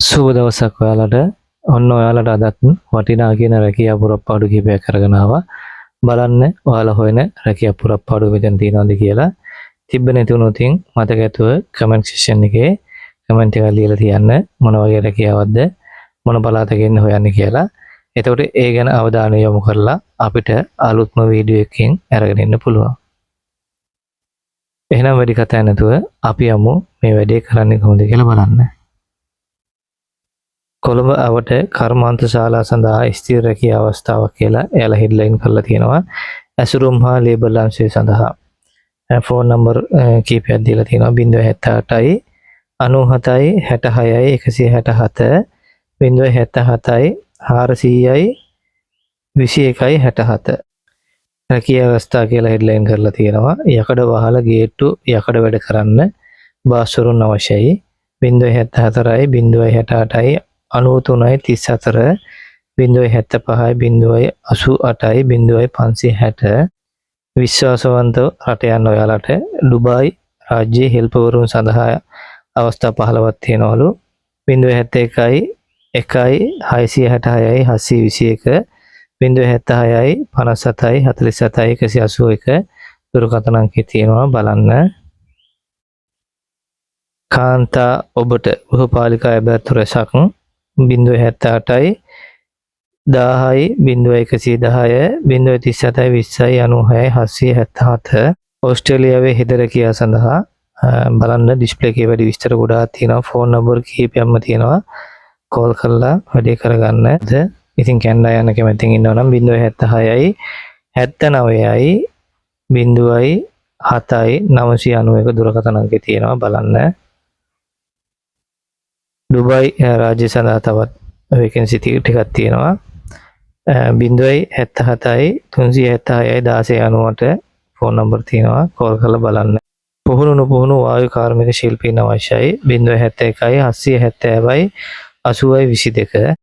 සුබ දවසක් ඔයාලට. ඔන්න ඔයාලට අදත් වටිනා කියන රැකියා පුරප්පාඩු කිහිපයක් අරගෙන ආවා. බලන්න ඔයාලා හොයන රැකියා පුරප්පාඩු මෙතන තියෙනවද කියලා. තිබ්බ නැති වුණොත් මතක ඇතුව කමෙන්ට් සෙක්ෂන් එකේ කමෙන්ට් එකක් ලියලා තියන්න මොන වගේ රැකියාවක්ද මොන පළාතකින් හොයන්නේ කියලා. එතකොට ඒ ගැන අවධානය යොමු කරලා අපිට අලුත්ම වීඩියෝ එකකින් අරගෙන ඉන්න පුළුවන්. එහෙනම් වැඩි කතා නැතුව අපි යමු මේ වැඩේ කරන්නේ කොහොමද කියලා බලන්න. කොළඹ අවට කර්මාන්ත ශාලා සඳහා ස්ථිර රැකියා අවස්ථාවක් කියලා එයාලා හෙඩ්ලයින් කරලා තියෙනවා. ඇසුරුම් හා ලේබල් අංශය සඳහා ෆෝන් නම්බර් කීපයක් දීලා තියෙනවා. 078යි 97යි 66යි 167 077යි 400යි 21යි 67 රැකියා අවස්ථා කියලා හෙඩ්ලයින් කරලා තියෙනවා. යකඩ වහල ගේට්ටු යකඩ වැඩ කරන්න බාස්වරුන් අවශ්‍යයි. 074යි 068යි 93යි 34 075යි 088යි 0560 විශ්වාසවන්ත රට යන ඔයාලට ඩුබායි රාජ්‍යයේ හෙල්පවරුන් සඳහා අවස්ථා 15ක් තියෙනවලු. 071යි 1යි 666යි 721 076යි 57යි 47යි 181 දුරකථන අංකය තියෙනවා බලන්න. කාන්තා ඔබට ගෘහපාලිකා ඇබැත්තු රැසක් 078යි 10යි 0110 037යි 20යි 96යි 777 ඕස්ට්‍රේලියාවේ හෙද රැකියාව සඳහා බලන්න ඩිස්ප්ලේ එකේ වැඩි විස්තර ගොඩාක් තියෙනවා. ෆෝන් නම්බර් කීපයක්ම තියෙනවා. කෝල් කරලා වැඩේ කරගන්න. ඉතින් කැනඩා යන කැමැත්තෙන් ඉන්නවා නම් 076යි 79යි 0යි 7යි 991 දුරකථන අංකය තියෙනවා බලන්න. ඩුබායි රාජ්‍ය සඳහා තවත් වේකන්සි ටිකක් තියෙනවා. 077යි 376යි 1690ට ෆෝන් නම්බර් තියෙනවා. කෝල් කරලා බලන්න. පුහුණු වායු කාර්මික ශිල්පීන් අවශ්‍යයි. 071යි 770යි 80යි 22